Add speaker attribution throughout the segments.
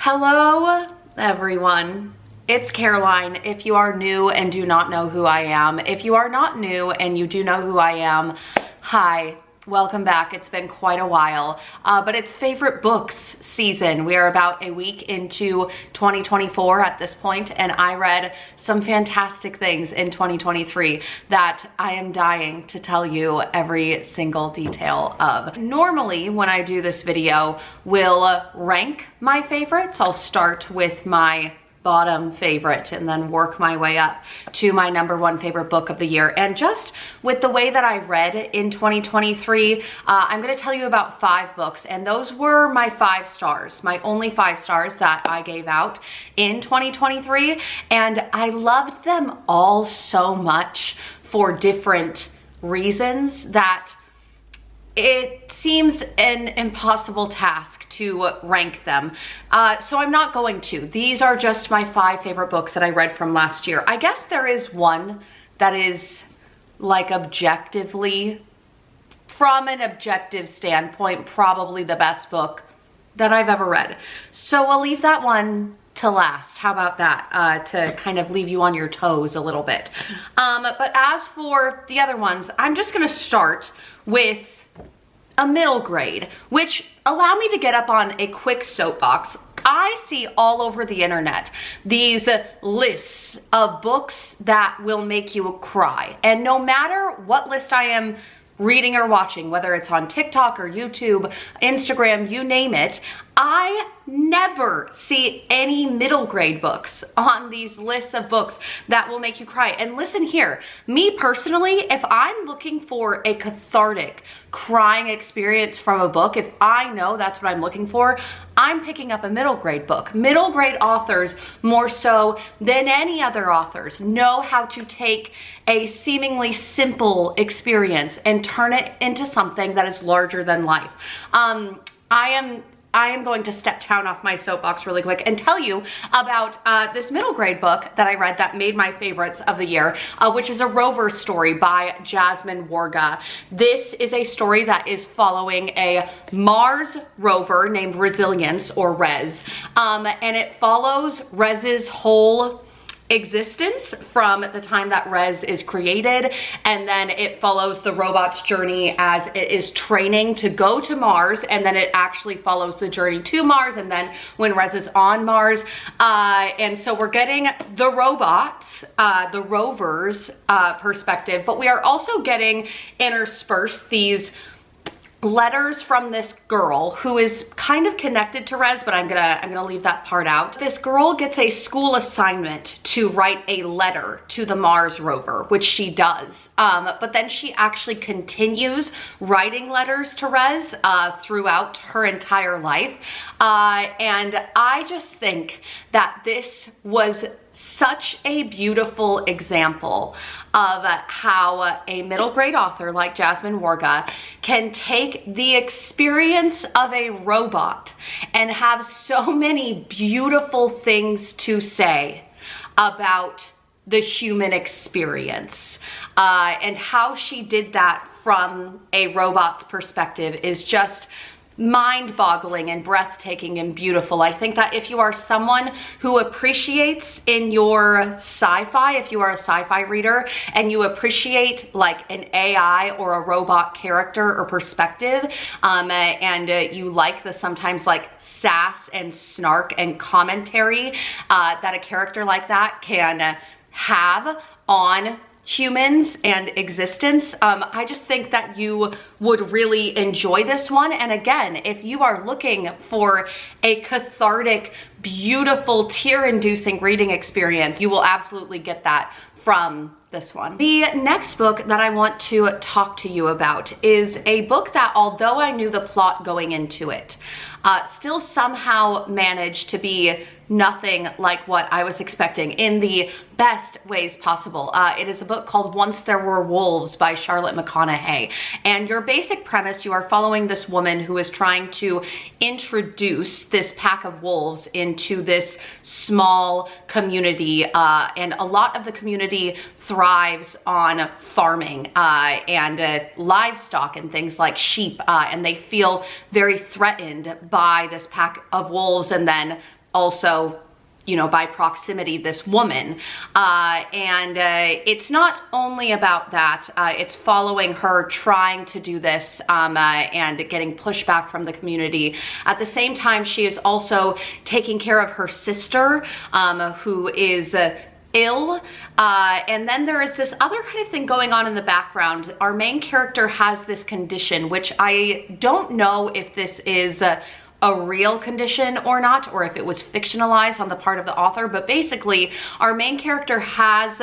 Speaker 1: Hello, everyone. It's Caroline. If you are new and do not know who I am, if you are not new and you do know who I am, hi, welcome back. It's been quite a while, but it's favorite books season. We are about a week into 2024 at this point, and I read some fantastic things in 2023 that I am dying to tell you every single detail of. Normally, when I do this video, we'll rank my favorites. I'll start with my bottom favorite and then work my way up to my number one favorite book of the year. And just with the way that I read in 2023, I'm going to tell you about 5 books, and those were my 5 stars, my only 5 stars that I gave out in 2023, and I loved them all so much for different reasons that it seems an impossible task to rank them. So I'm not going to. These are just my 5 favorite books that I read from last year. I guess there is one that is like objectively, from an objective standpoint, probably the best book that I've ever read. So I'll leave that one to last. How about that? To kind of leave you on your toes a little bit. But as for the other ones, I'm just gonna start with a middle grade, which allow me to get up on a quick soapbox. I see all over the internet these lists of books that will make you cry. And no matter what list I am reading or watching, whether it's on TikTok or YouTube, Instagram, you name it, I never see any middle grade books on these lists of books that will make you cry. And listen here, me personally, if I'm looking for a cathartic crying experience from a book, if I know that's what I'm looking for, I'm picking up a middle grade book. Middle grade authors, more so than any other authors, know how to take a seemingly simple experience and turn it into something that is larger than life. I am going to step down off my soapbox really quick and tell you about this middle grade book that I read that made my favorites of the year, which is a Rover Story by Jasmine Warga. This is a story that is following a Mars rover named Resilience, or Rez, and it follows Rez's whole existence from the time that Rez is created, and then it follows the robot's journey as it is training to go to Mars, and then it actually follows the journey to Mars, and then when Rez is on Mars. And so we're getting the robots, the rovers perspective, but we are also getting interspersed these letters from this girl who is kind of connected to Rez, but I'm gonna leave that part out. This girl gets a school assignment to write a letter to the Mars rover, which she does. But then she actually continues writing letters to Rez throughout her entire life. And I just think that this was such a beautiful example of how a middle grade author like Jasmine Warga can take the experience of a robot and have so many beautiful things to say about the human experience. And how she did that from a robot's perspective is just mind-boggling and breathtaking and beautiful. I think that if you are someone who appreciates in your sci-fi, if you are a sci-fi reader and you appreciate like an AI or a robot character or perspective, and you like the sometimes like sass and snark and commentary that a character like that can have on humans and existence, I just think that you would really enjoy this one. And again, if you are looking for a cathartic, beautiful, tear-inducing reading experience, you will absolutely get that from this one. The next book that I want to talk to you about is a book that, although I knew the plot going into it, still somehow managed to be nothing like what I was expecting in the best ways possible. It is a book called Once There Were Wolves by Charlotte McConaughey. And your basic premise, you are following this woman who is trying to introduce this pack of wolves into this small community. And a lot of the community thrives on farming and livestock and things like sheep. And they feel very threatened by this pack of wolves, and then also, you know, by proximity, this woman. It's not only about that, it's following her trying to do this and getting pushback from the community. At the same time, she is also taking care of her sister, who is ill, and then there is this other kind of thing going on in the background. Our main character has this condition, which I don't know if this is a real condition or not, or if it was fictionalized on the part of the author, but basically our main character has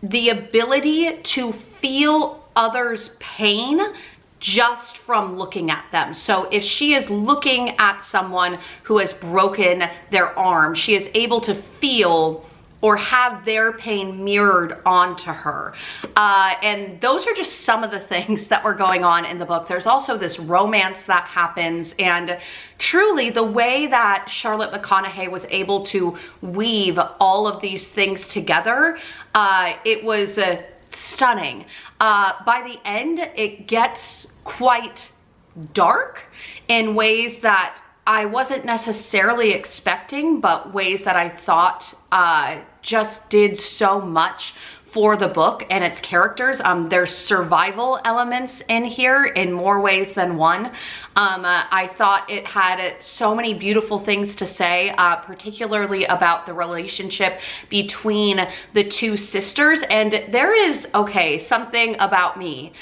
Speaker 1: the ability to feel others' pain just from looking at them. So if she is looking at someone who has broken their arm, she is able to feel or have their pain mirrored onto her. And those are just some of the things that were going on in the book. There's also this romance that happens, and truly the way that Charlotte McConaughey was able to weave all of these things together, it was stunning. By the end, it gets quite dark in ways that I wasn't necessarily expecting, but ways that I thought just did so much for the book and its characters. There's survival elements in here in more ways than one. I thought it had so many beautiful things to say, particularly about the relationship between the two sisters. And there is, okay, something about me.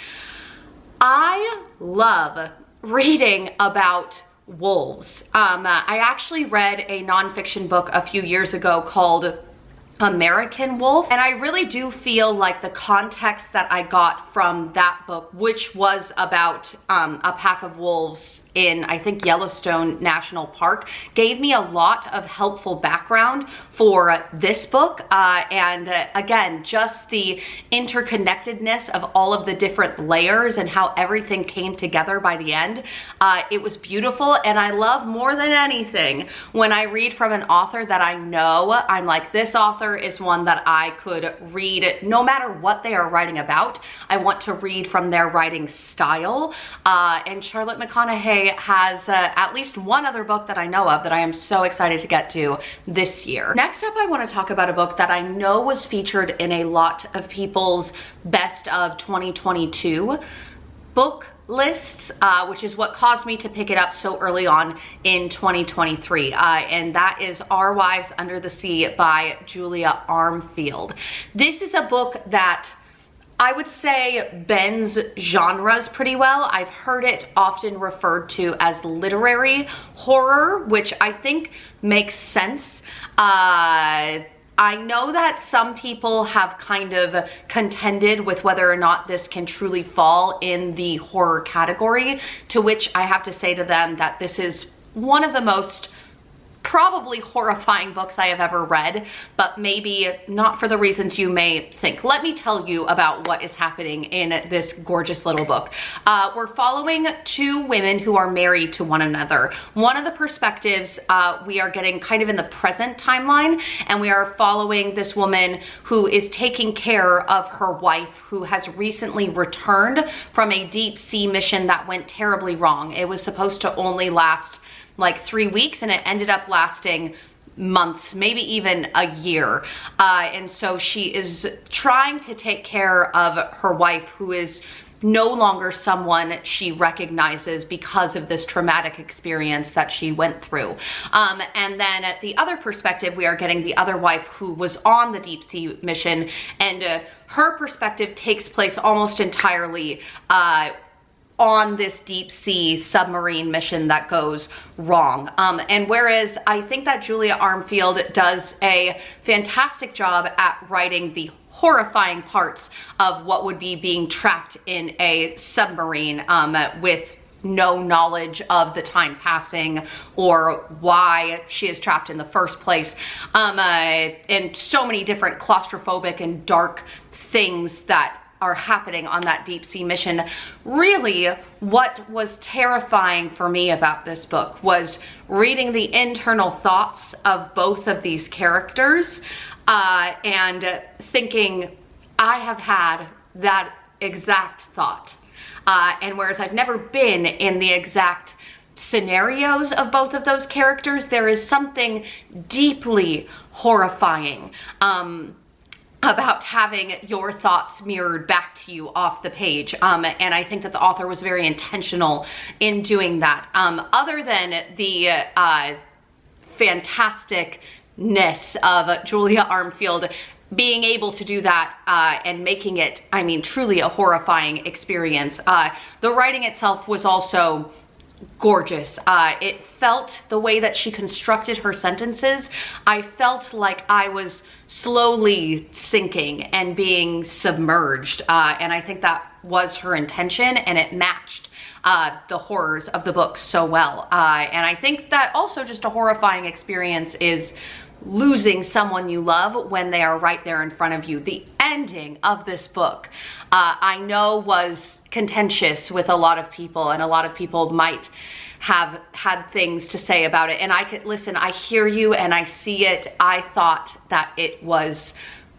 Speaker 1: I love reading about wolves. I actually read a nonfiction book a few years ago called American Wolf, and I really do feel like the context that I got from that book, which was about a pack of wolves in, I think, Yellowstone National Park, gave me a lot of helpful background for this book. Again, just the interconnectedness of all of the different layers and how everything came together by the end. It was beautiful, and I love more than anything when I read from an author that I know, I'm like, this author is one that I could read no matter what they are writing about. I want to read from their writing style. And Charlotte McConaughey has at least one other book that I know of that I am so excited to get to this year. Next up, I want to talk about a book that I know was featured in a lot of people's best of 2022 book lists, which is what caused me to pick it up so early on in 2023. And that is Our Wives Under the Sea by Julia Armfield. This is a book that I would say bends genres pretty well. I've heard it often referred to as literary horror, which I think makes sense. I know that some people have kind of contended with whether or not this can truly fall in the horror category, to which I have to say to them that this is one of the most probably horrifying books I have ever read, but maybe not for the reasons you may think. Let me tell you about what is happening in this gorgeous little book. We're following two women who are married to one another. One of the perspectives we are getting kind of in the present timeline, and we are following this woman who is taking care of her wife who has recently returned from a deep sea mission that went terribly wrong. It was supposed to only last like 3 weeks, and it ended up lasting months, maybe even a year. And so she is trying to take care of her wife, who is no longer someone she recognizes because of this traumatic experience that she went through. And then at the other perspective, we are getting the other wife who was on the deep sea mission, and her perspective takes place almost entirely on this deep sea submarine mission that goes wrong. And whereas I think that Julia Armfield does a fantastic job at writing the horrifying parts of what would be being trapped in a submarine with no knowledge of the time passing or why she is trapped in the first place, and so many different claustrophobic and dark things that are happening on that deep sea mission. Really, what was terrifying for me about this book was reading the internal thoughts of both of these characters, and thinking, I have had that exact thought. And whereas I've never been in the exact scenarios of both of those characters, there is something deeply horrifying about having your thoughts mirrored back to you off the page. And I think that the author was very intentional in doing that. Other than the fantasticness of Julia Armfield being able to do that and making it, I mean, truly a horrifying experience. The writing itself was also gorgeous. It felt, the way that she constructed her sentences, I felt like I was slowly sinking and being submerged. And I think that was her intention, and it matched the horrors of the book so well. And I think that also just a horrifying experience is losing someone you love when they are right there in front of you. The ending of this book, I know, was contentious with a lot of people, and a lot of people might have had things to say about it. And I could listen, I hear you and I see it. I thought that it was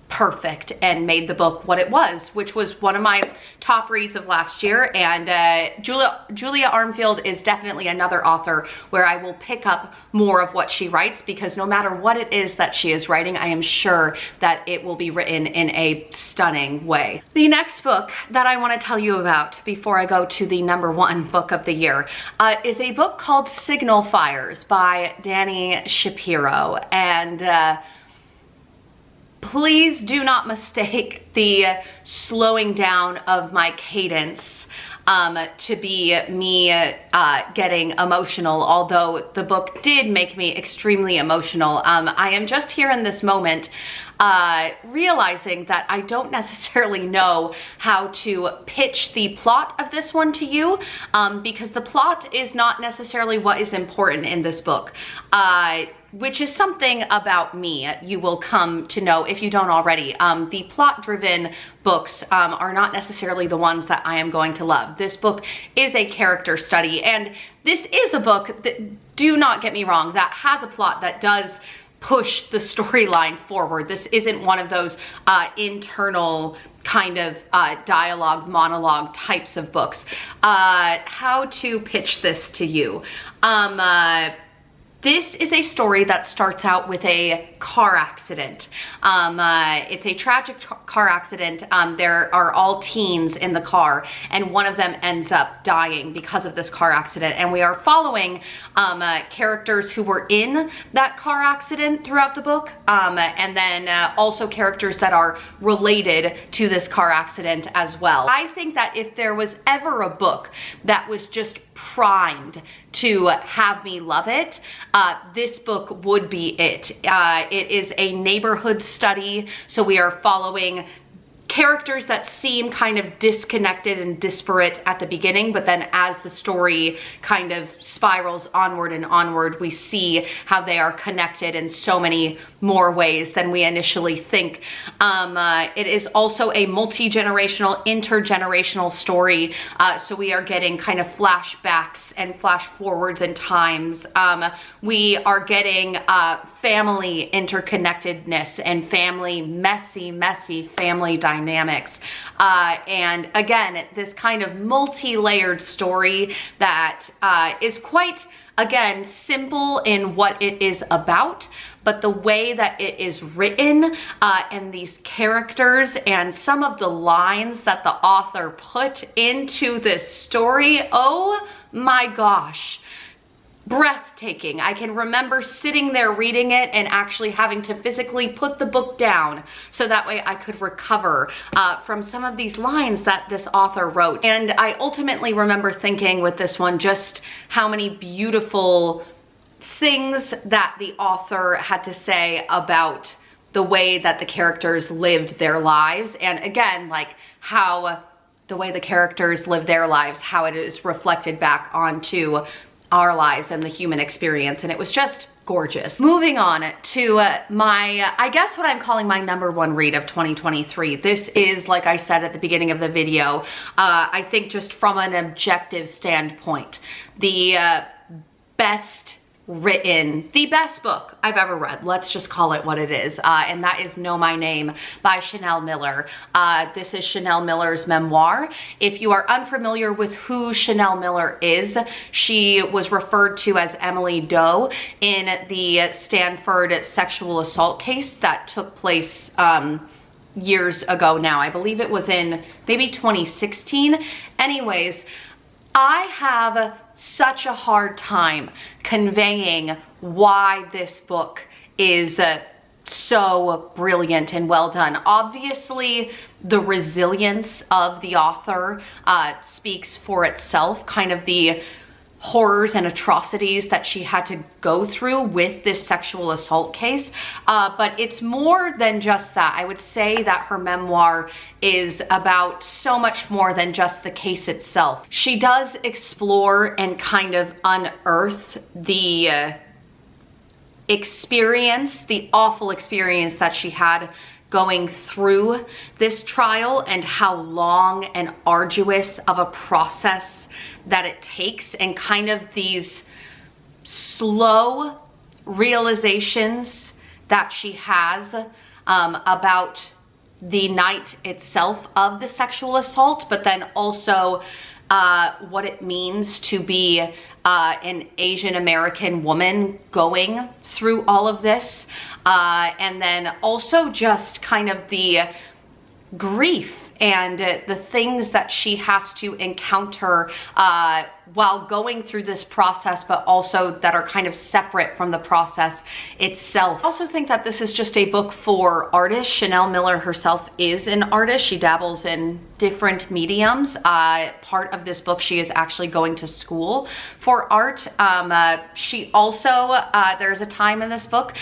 Speaker 1: perfect and made the book what it was, which was one of my top reads of last year. And Julia Armfield is definitely another author where I will pick up more of what she writes, because no matter what it is that she is writing, I am sure that it will be written in a stunning way. The next book that I want to tell you about before I go to the #1 book of the year is a book called Signal Fires by Dani Shapiro. And please do not mistake the slowing down of my cadence to be me getting emotional, although the book did make me extremely emotional. I am just here in this moment realizing that I don't necessarily know how to pitch the plot of this one to you, because the plot is not necessarily what is important in this book. Which is something about me you will come to know if you don't already. The plot-driven books are not necessarily the ones that I am going to love. This book is a character study, and this is a book that, do not get me wrong, that has a plot that does push the storyline forward. This isn't one of those internal kind of dialogue, monologue types of books. How to pitch this to you? This is a story that starts out with a car accident. It's a tragic car accident. There are all teens in the car, and one of them ends up dying because of this car accident. And we are following characters who were in that car accident throughout the book, and then also characters that are related to this car accident as well. I think that if there was ever a book that was just primed to have me love it, this book would be it. It is a neighborhood study, so we are following characters that seem kind of disconnected and disparate at the beginning, but then as the story kind of spirals onward and onward, we see how they are connected in so many more ways than we initially think. It is also a multi-generational, intergenerational story, so we are getting kind of flashbacks and flash forwards in times. We are getting family interconnectedness and family, messy family dynamics. And again, this kind of multi-layered story that is quite, again, simple in what it is about, but the way that it is written and these characters and some of the lines that the author put into this story, oh my gosh. Breathtaking. I can remember sitting there reading it and actually having to physically put the book down so that way I could recover from some of these lines that this author wrote. And I ultimately remember thinking with this one just how many beautiful things that the author had to say about the way that the characters lived their lives. And again, like how the way the characters live their lives, how it is reflected back onto our lives and the human experience, and it was just gorgeous. Moving on to my, I guess what I'm calling my #1 read of 2023. This is, like I said at the beginning of the video, I think just from an objective standpoint, the best written, the best book I've ever read. Let's just call it what it is. And that is Know My Name by Chanel Miller. This is Chanel Miller's memoir. If you are unfamiliar with who Chanel Miller is, she was referred to as Emily Doe in the Stanford sexual assault case that took place years ago now. I believe it was in maybe 2016. Anyways, I have such a hard time conveying why this book is so brilliant and well done. Obviously, the resilience of the author speaks for itself, kind of the horrors and atrocities that she had to go through with this sexual assault case. But it's more than just that. I would say that her memoir is about so much more than just the case itself. She does explore and kind of unearth the experience, the awful experience that she had going through this trial and how long and arduous of a process that it takes, and kind of these slow realizations that she has about the night itself of the sexual assault, but then also what it means to be an Asian American woman going through all of this. And then also just kind of the grief and the things that she has to encounter while going through this process, but also that are kind of separate from the process itself. I also think that this is just a book for artists. Chanel Miller herself is an artist. She dabbles in different mediums. Part of this book, she is actually going to school for art. She also, there's a time in this book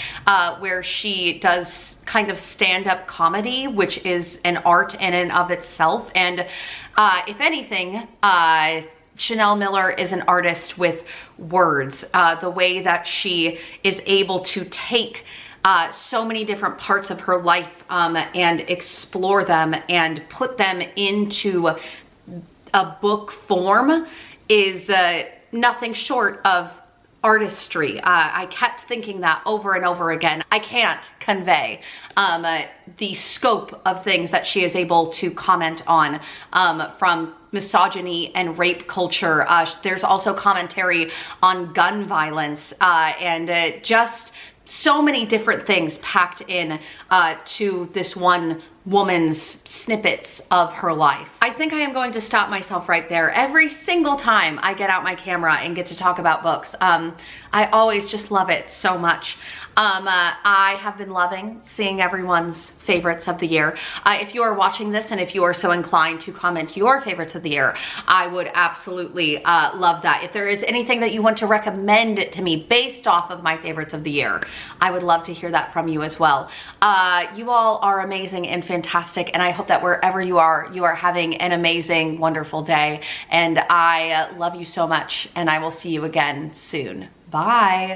Speaker 1: where she does kind of stand-up comedy, which is an art in and of itself. And if anything, Chanel Miller is an artist with words. The way that she is able to take so many different parts of her life and explore them and put them into a book form is nothing short of artistry. I kept thinking that over and over again. I can't convey the scope of things that she is able to comment on, from misogyny and rape culture. There's also commentary on gun violence and just so many different things packed in to this one woman's snippets of her life. I think I am going to stop myself right there. Every single time I get out my camera and get to talk about books, I always just love it so much. I have been loving seeing everyone's favorites of the year. If you are watching this and if you are so inclined to comment your favorites of the year, I would absolutely love that. If there is anything that you want to recommend to me based off of my favorites of the year, I would love to hear that from you as well. You all are amazing and fantastic, and I hope that wherever you are having an amazing, wonderful day. And I love you so much, and I will see you again soon. Bye.